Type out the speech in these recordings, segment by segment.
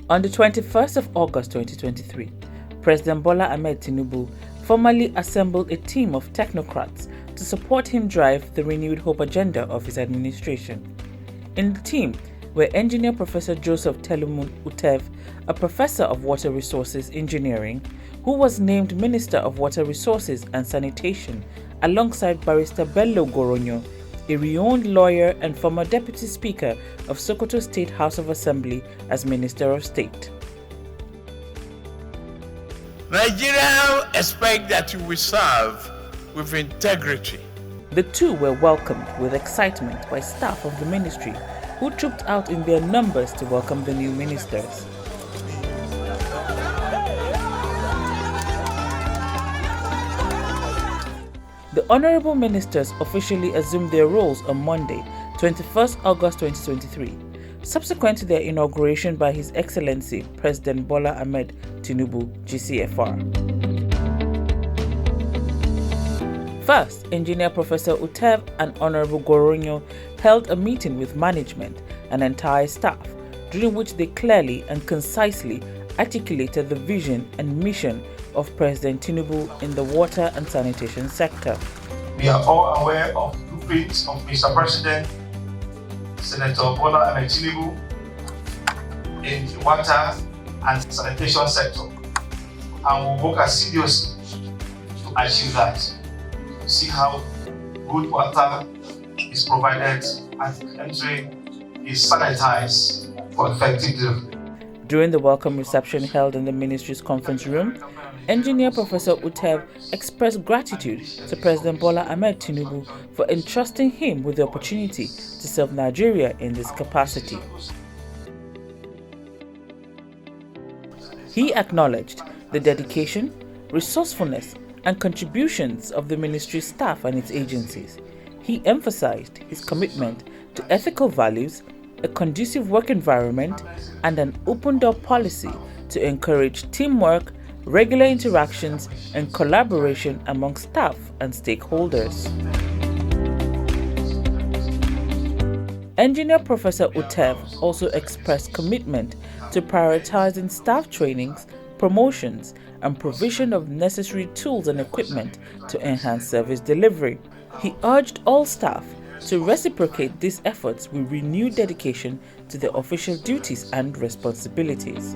On the 21st of August 2023, President Bola Ahmed Tinubu formally assembled a team of technocrats to support him drive the renewed hope agenda of his administration. In the team were Engineer Professor Joseph Telumun Utev, a professor of water resources engineering, who was named Minister of Water Resources and Sanitation, alongside Barrister Bello Goronyo, a renowned lawyer and former Deputy Speaker of Sokoto State House of Assembly as Minister of State. Nigerians expect that you will serve with integrity. The two were welcomed with excitement by staff of the ministry, who trooped out in their numbers to welcome the new ministers. The honorable ministers officially assumed their roles on Monday, 21st August 2023, subsequent to their inauguration by His Excellency President Bola Ahmed Tinubu, GCFR. First, Engineer Professor Utev and Honorable Goronyo held a meeting with management and entire staff, during which they clearly and concisely articulated the vision and mission of President Tinubu in the water and sanitation sector. We are all aware of the blueprints of Mr. President, Senator Bola Ahmed Tinubu in the water and sanitation sector, and will work assiduously to achieve that. See how good water is provided and the country is sanitized for effective delivery. During the welcome reception held in the ministry's conference room, Engineer Professor Utev expressed gratitude to President Bola Ahmed Tinubu for entrusting him with the opportunity to serve Nigeria in this capacity. He acknowledged the dedication, resourcefulness, and contributions of the ministry staff and its agencies. He emphasized his commitment to ethical values, a conducive work environment, and an open-door policy to encourage teamwork, regular interactions, and collaboration among staff and stakeholders. Engineer Professor Utev also expressed commitment to prioritizing staff trainings, promotions, and provision of necessary tools and equipment to enhance service delivery. He urged all staff to reciprocate these efforts with renewed dedication to their official duties and responsibilities.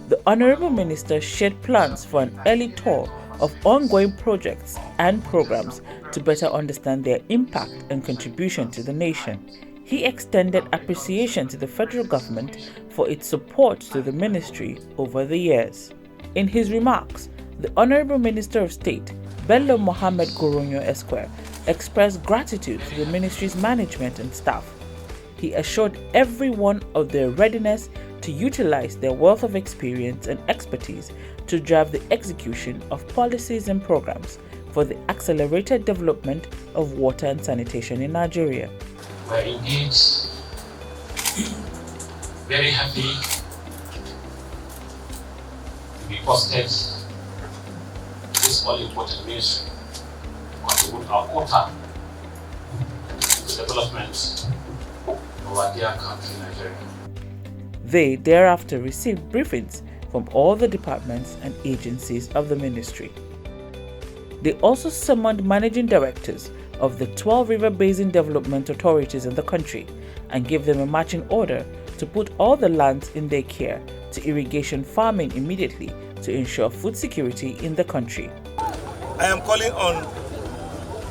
The Honorable Minister shared plans for an early tour of ongoing projects and programs to better understand their impact and contribution to the nation. He extended appreciation to the federal government for its support to the ministry over the years. In his remarks, the Honorable Minister of State, Bello Mohammed Goronyo Esquire, expressed gratitude to the ministry's management and staff. He assured everyone of their readiness to utilize their wealth of experience and expertise to drive the execution of policies and programs for the accelerated development of water and sanitation in Nigeria. We're indeed very happy to be posted to this all-important ministry to contribute our quota to the development of our dear country, Nigeria. They thereafter received briefings from all the departments and agencies of the ministry. They also summoned managing directors of the 12 river basin development authorities in the country and gave them a marching order to put all the lands in their care to irrigation farming immediately to ensure food security in the country. I am calling on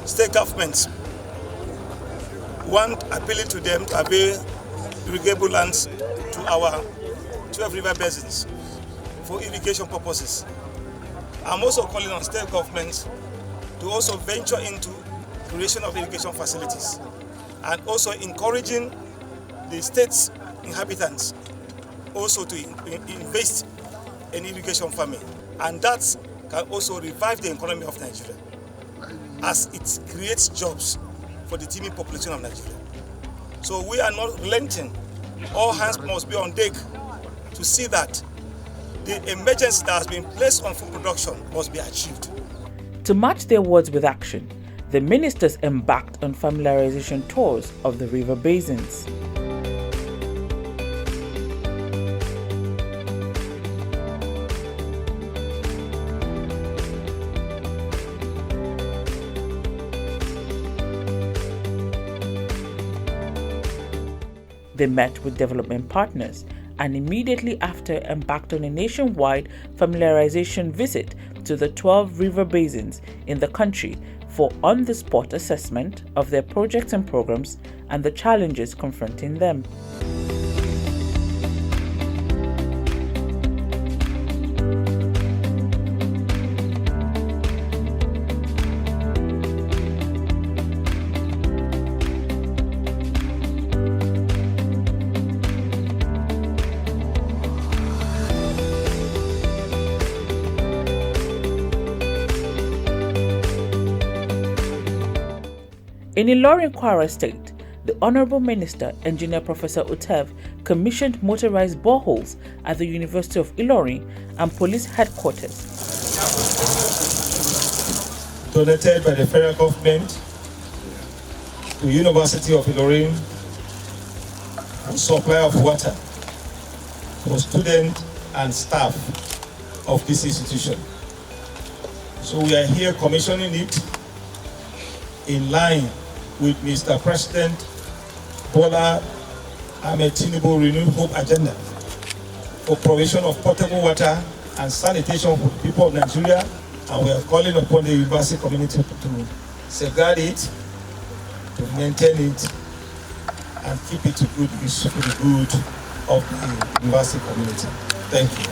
state governments, one, appealing to them to avail irrigable lands to our 12 river basins for irrigation purposes. I'm also calling on state governments to also venture into creation of irrigation facilities and also encouraging the state's inhabitants also to invest in irrigation farming, and that can also revive the economy of Nigeria as it creates jobs for the teeming population of Nigeria. So we are not relenting. All hands must be on deck to see that the emergency that has been placed on food production must be achieved. To match their words with action, the ministers embarked on familiarization tours of the river basins. They met with development partners and immediately after embarked on a nationwide familiarization visit to the 12 river basins in the country for on-the-spot assessment of their projects and programs and the challenges confronting them. In Ilorin, Kwara State, the Honorable Minister, Engineer Professor Utev, commissioned motorized boreholes at the University of Ilorin and police headquarters. Donated by the federal government to University of Ilorin for supply of water for students and staff of this institution. So we are here commissioning it in line with Mr. President Bola Ahmed Tinubu renewed hope agenda for provision of potable water and sanitation for the people of Nigeria, and we are calling upon the university community to safeguard it, to maintain it, and keep it to good use for the good of the university community. Thank you.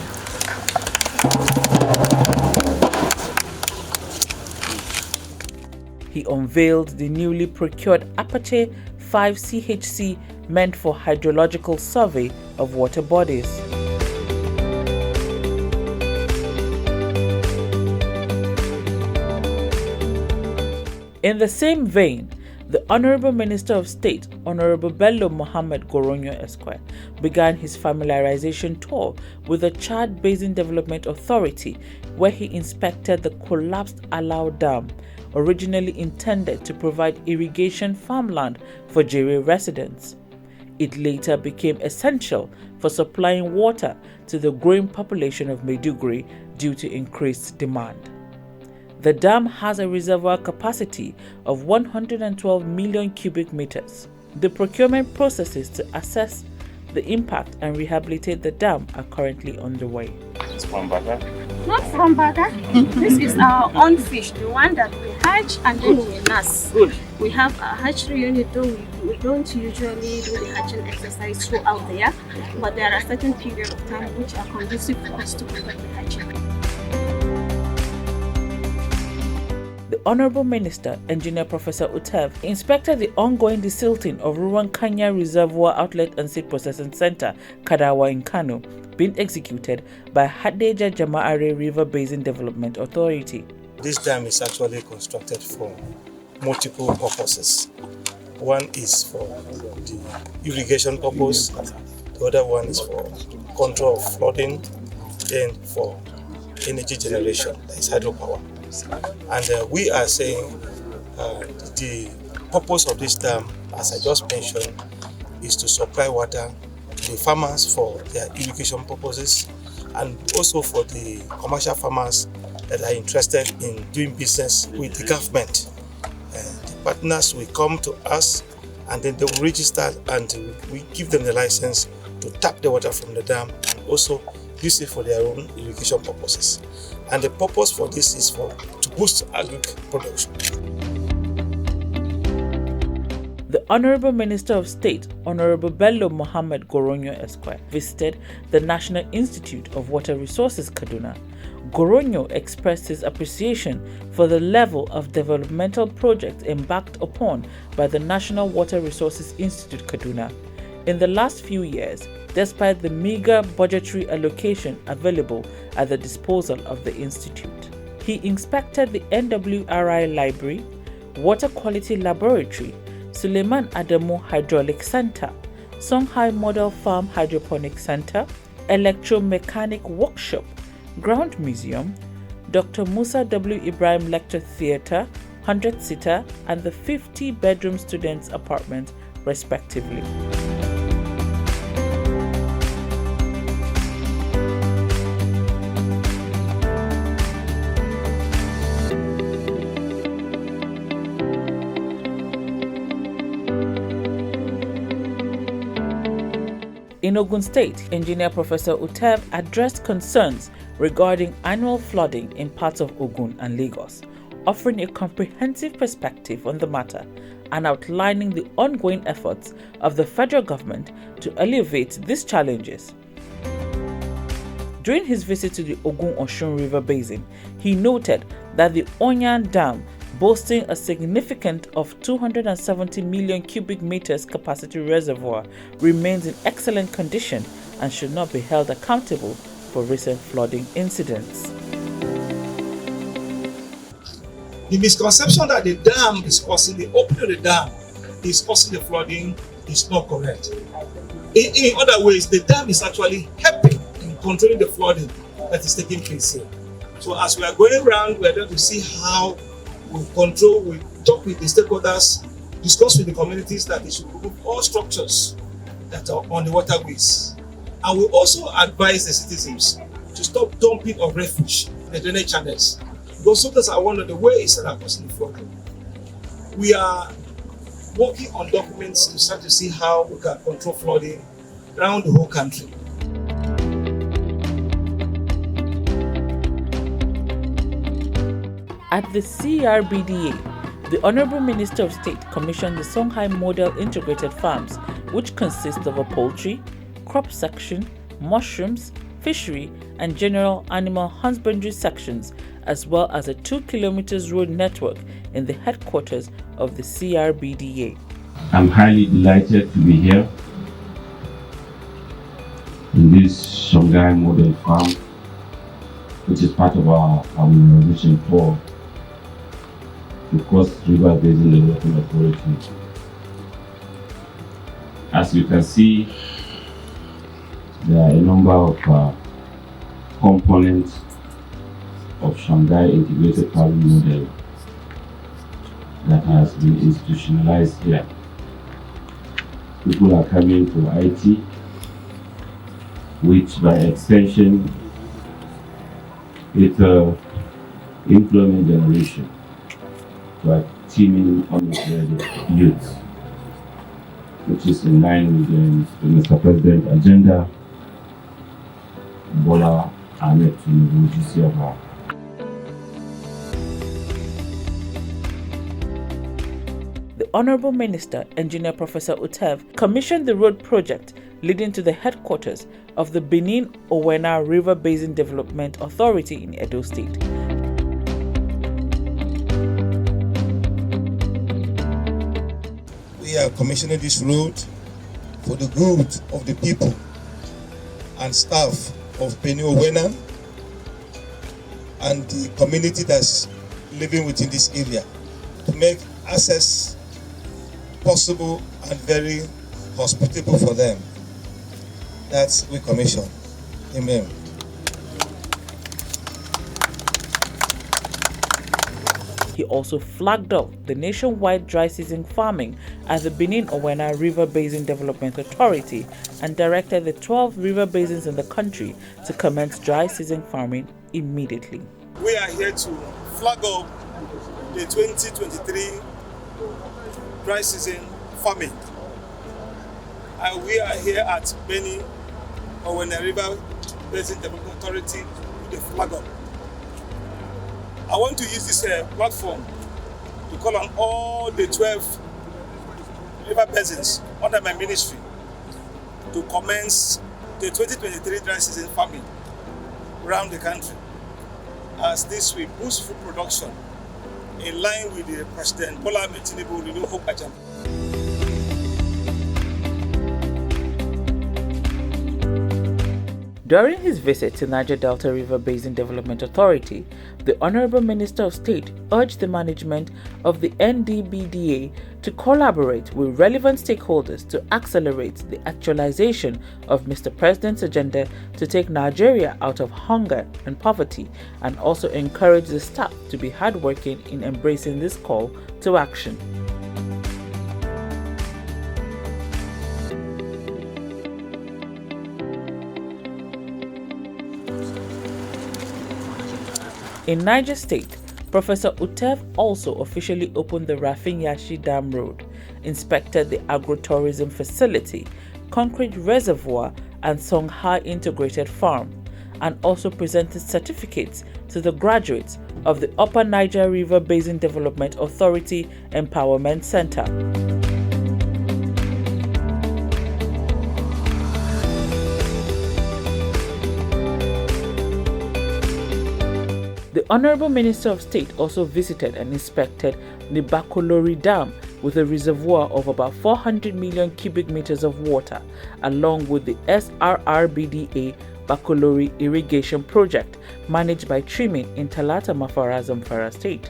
He unveiled the newly procured Apache 5 CHC meant for hydrological survey of water bodies. In the same vein, the Honorable Minister of State, Honorable Bello Mohammed Goronyo Esquire, began his familiarization tour with the Chad Basin Development Authority, where he inspected the collapsed Alau Dam, originally intended to provide irrigation farmland for Jere residents. It later became essential for supplying water to the growing population of Maiduguri due to increased demand. The dam has a reservoir capacity of 112 million cubic meters. The procurement processes to assess the impact and rehabilitate the dam are currently underway. It's from Baga? Not from Baga. This is our own fish, the one that we hatch and then we nurse. Good. We have a hatchery unit, though we don't usually do the hatching exercise throughout the year, but there are certain periods of time which are conducive for us to conduct the hatching. The Honorable Minister, Engineer Professor Utev, inspected the ongoing desilting of Ruwan Kanya Reservoir Outlet and Seed Processing Center, Kadawa in Kano, being executed by Hadeja Jama'are River Basin Development Authority. This dam is actually constructed for multiple purposes. One is for the irrigation purpose, the other one is for control of flooding, then for energy generation, that is hydropower. And we are saying the purpose of this dam, as I just mentioned, is to supply water to the farmers for their irrigation purposes and also for the commercial farmers that are interested in doing business with the government. The partners will come to us and then they will register and we give them the license to tap the water from the dam and also use it for their own irrigation purposes. And the purpose for this is to boost agricultural production. The Honorable Minister of State, Honorable Bello Mohammed Goronyo Esquire, visited the National Institute of Water Resources, Kaduna. Goronyo expressed his appreciation for the level of developmental projects embarked upon by the National Water Resources Institute, Kaduna. In the last few years, despite the meager budgetary allocation available at the disposal of the institute. He inspected the NWRI Library, Water Quality Laboratory, Suleiman Adamu Hydraulic Center, Songhai Model Farm Hydroponic Center, Electromechanic Workshop, Ground Museum, Dr. Musa W. Ibrahim Lecture Theatre, 100-seater, and the 50-bedroom students' apartment, respectively. In Ogun State, Engineer Professor Utev addressed concerns regarding annual flooding in parts of Ogun and Lagos, offering a comprehensive perspective on the matter and outlining the ongoing efforts of the federal government to alleviate these challenges. During his visit to the Ogun-Osun River Basin, he noted that the Onyan Dam, boasting a significant of 270 million cubic meters capacity reservoir, remains in excellent condition and should not be held accountable for recent flooding incidents. The misconception that the dam is causing, the opening of the dam is causing the flooding is not correct. In other ways, the dam is actually helping in controlling the flooding that is taking place here. So as we are going around, we are going to see how we control, we talk with the stakeholders, discuss with the communities that they should remove all structures that are on the waterways. And we also advise the citizens to stop dumping of refuge in the drainage channels, because sometimes are one of the ways that are causing the flooding. We are working on documents to start to see how we can control flooding around the whole country. At the CRBDA, the Honorable Minister of State commissioned the Songhai Model Integrated Farms, which consist of a poultry, crop section, mushrooms, fishery, and general animal husbandry sections, as well as a 2 kilometers road network in the headquarters of the CRBDA. I'm highly delighted to be here in this Songhai Model Farm, which is part of our vision for the Cross River Basin Development Authority. As you can see, there are a number of components of Shanghai Integrated Farming Model that has been institutionalized here. People are coming to IT, which by extension it's employment generation by teaming on the youth, which is in line with the Mr. President's agenda, Bola Ahmed Tinubu GCFR. The Honorable Minister, Engineer Professor Utev, commissioned the road project leading to the headquarters of the Benin-Owena River Basin Development Authority in Edo State. We are commissioning this road for the good of the people and staff of Benin-Owena and the community that's living within this area, to make access possible and very hospitable for them. That's we commission. Amen. He also flagged up the nationwide dry season farming at the Benin-Owena River Basin Development Authority and directed the 12 river basins in the country to commence dry season farming immediately. We are here to flag up the 2023 dry season farming. And we are here at Benin-Owena River Basin Development Authority with the flag up. I want to use this platform to call on all the 12 river basins under my ministry to commence the 2023 dry season farming around the country, as this will boost food production in line with the President Bola Ahmed Tinubu Renew Hope agenda. During his visit to Niger Delta River Basin Development Authority, the Honorable Minister of State urged the management of the NDBDA to collaborate with relevant stakeholders to accelerate the actualization of Mr. President's agenda to take Nigeria out of hunger and poverty, and also encourage the staff to be hardworking in embracing this call to action. In Niger State, Professor Utev also officially opened the Rafin Yashi Dam Road, inspected the agro-tourism facility, Concrete Reservoir and Songhai Integrated Farm, and also presented certificates to the graduates of the Upper Niger River Basin Development Authority Empowerment Center. The Honorable Minister of State also visited and inspected the Bakolori Dam with a reservoir of about 400 million cubic meters of water, along with the SRRBDA Bakolori Irrigation Project managed by Trimin in Talata Mafara, Zamfara State.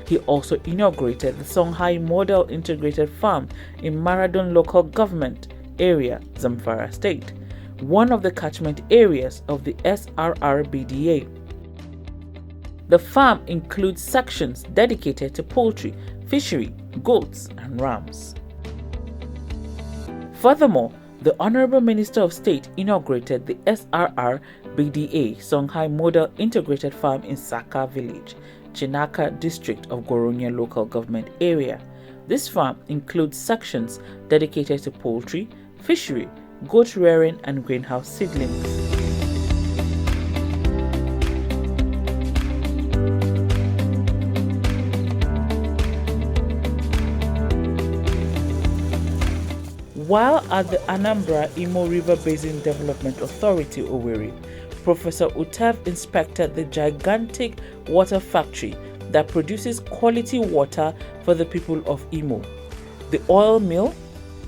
He also inaugurated the Songhai Model Integrated Farm in Maradon Local Government Area, Zamfara State, one of the catchment areas of the SRRBDA. The farm includes sections dedicated to poultry, fishery, goats, and rams. Furthermore, the Honorable Minister of State inaugurated the SRR BDA Songhai Model Integrated Farm in Saka Village, Chinaka District of Goronya Local Government Area. This farm includes sections dedicated to poultry, fishery, goat rearing, and greenhouse seedlings. While at the Anambra Imo River Basin Development Authority, Owerri, Professor Utev inspected the gigantic water factory that produces quality water for the people of Imo, the oil mill,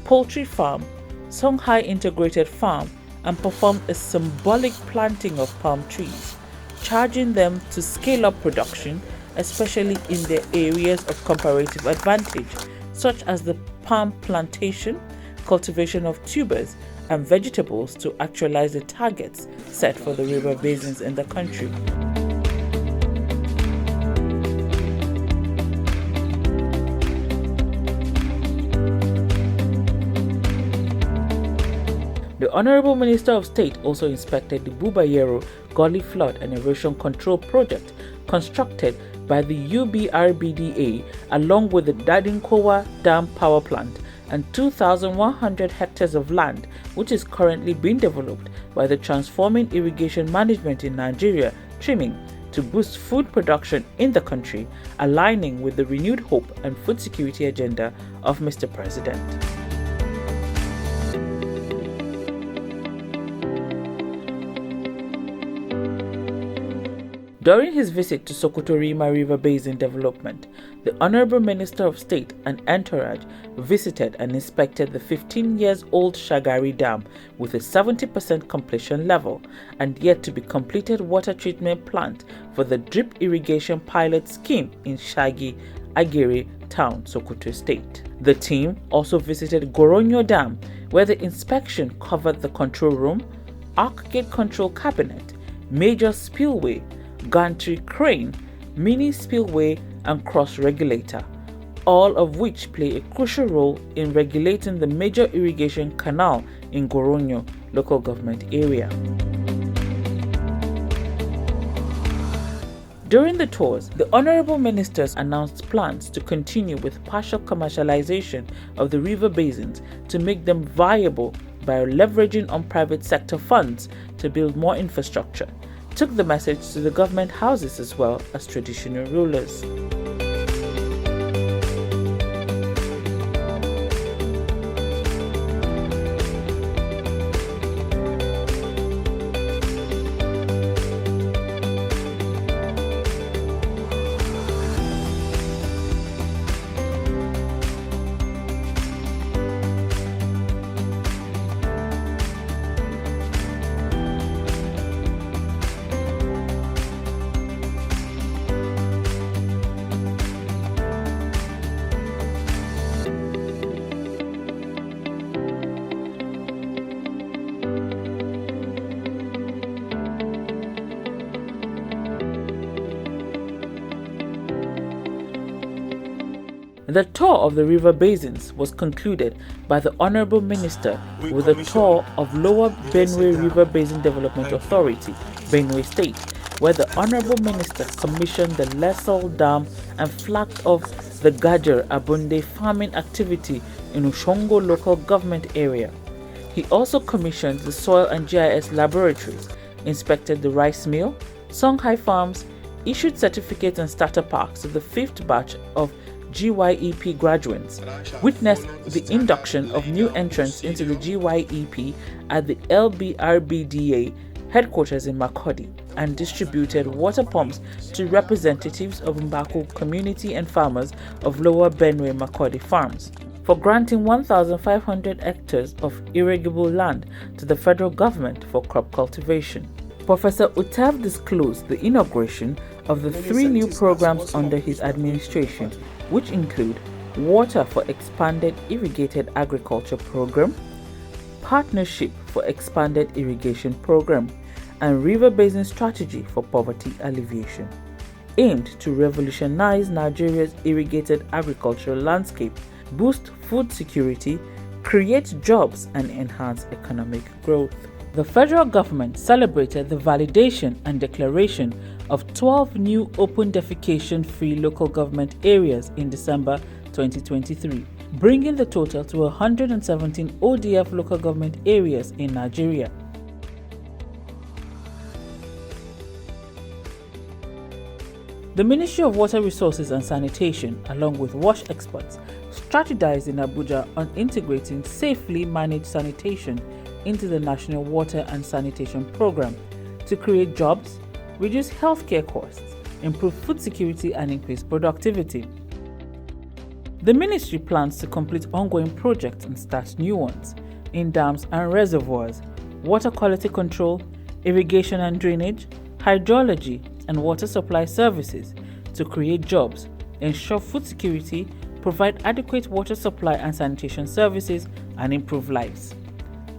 poultry farm, Songhai Integrated Farm, and performed a symbolic planting of palm trees, charging them to scale up production, especially in their areas of comparative advantage, such as the palm plantation, cultivation of tubers and vegetables to actualize the targets set for the river basins in the country. The Honorable Minister of State also inspected the Bubayero Gully Flood and Erosion Control Project constructed by the UBRBDA along with the Dadinkowa Dam Power Plant and 2,100 hectares of land, which is currently being developed by the Transforming Irrigation Management in Nigeria, Trimming, to boost food production in the country, aligning with the renewed hope and food security agenda of Mr. President. During his visit to Sokoto-Rima River Basin Development, the Honorable Minister of State and entourage visited and inspected the 15-year-old Shagari Dam with a 70% completion level and yet to be completed water treatment plant for the drip irrigation pilot scheme in Shagi, Agere Town, Sokoto State. The team also visited Goronyo Dam, where the inspection covered the control room, arc gate control cabinet, major spillway, gantry crane, mini spillway, and cross regulator, all of which play a crucial role in regulating the major irrigation canal in Goronyo local government area. During the tours, the Honorable Ministers announced plans to continue with partial commercialization of the river basins to make them viable by leveraging on private sector funds to build more infrastructure, took the message to the government houses as well as traditional rulers. The tour of the river basins was concluded by the Honorable Minister with a tour of Lower Benue River Basin Development Authority, Benue State, where the Honorable Minister commissioned the Lesel Dam and flagged off the Gajer Abunde farming activity in Ushongo local government area. He also commissioned the soil and GIS laboratories, inspected the rice mill, Songhai farms, issued certificates and starter packs to the 5th batch of GYEP graduates, witnessed the induction of new entrants into the GYEP at the LBRBDA headquarters in Makurdi, and distributed water pumps to representatives of Mbako community and farmers of Lower Benue Makurdi farms, for granting 1,500 hectares of irrigable land to the federal government for crop cultivation. Professor Utev disclosed the inauguration of the 3 new programs under his administration, which include Water for Expanded Irrigated Agriculture Program, Partnership for Expanded Irrigation Program, and River Basin Strategy for Poverty Alleviation, aimed to revolutionize Nigeria's irrigated agricultural landscape, boost food security, create jobs, and enhance economic growth. The federal government celebrated the validation and declaration of 12 new open defecation-free local government areas in December 2023, bringing the total to 117 ODF local government areas in Nigeria. The Ministry of Water Resources and Sanitation, along with WASH experts, strategized in Abuja on integrating safely managed sanitation into the National Water and Sanitation Program to create jobs, reduce healthcare costs, improve food security, and increase productivity. The ministry plans to complete ongoing projects and start new ones in dams and reservoirs, water quality control, irrigation and drainage, hydrology, and water supply services to create jobs, ensure food security, provide adequate water supply and sanitation services, and improve lives,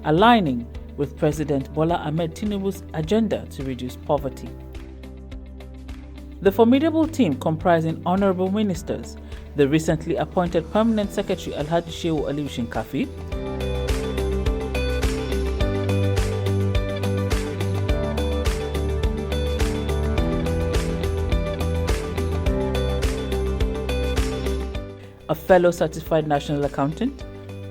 aligning with President Bola Ahmed Tinubu's agenda to reduce poverty. The formidable team comprising honorable ministers, the recently appointed Permanent Secretary Alhaji Shehu Aliyu Shinkafi, a fellow certified national accountant,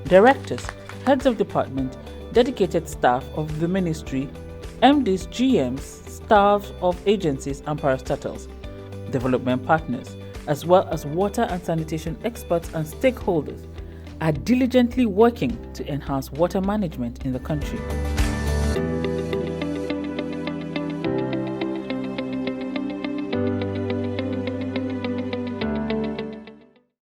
directors, heads of department, dedicated staff of the ministry, MDs, GMs, staffs of agencies and parastatals, development partners, as well as water and sanitation experts and stakeholders, are diligently working to enhance water management in the country.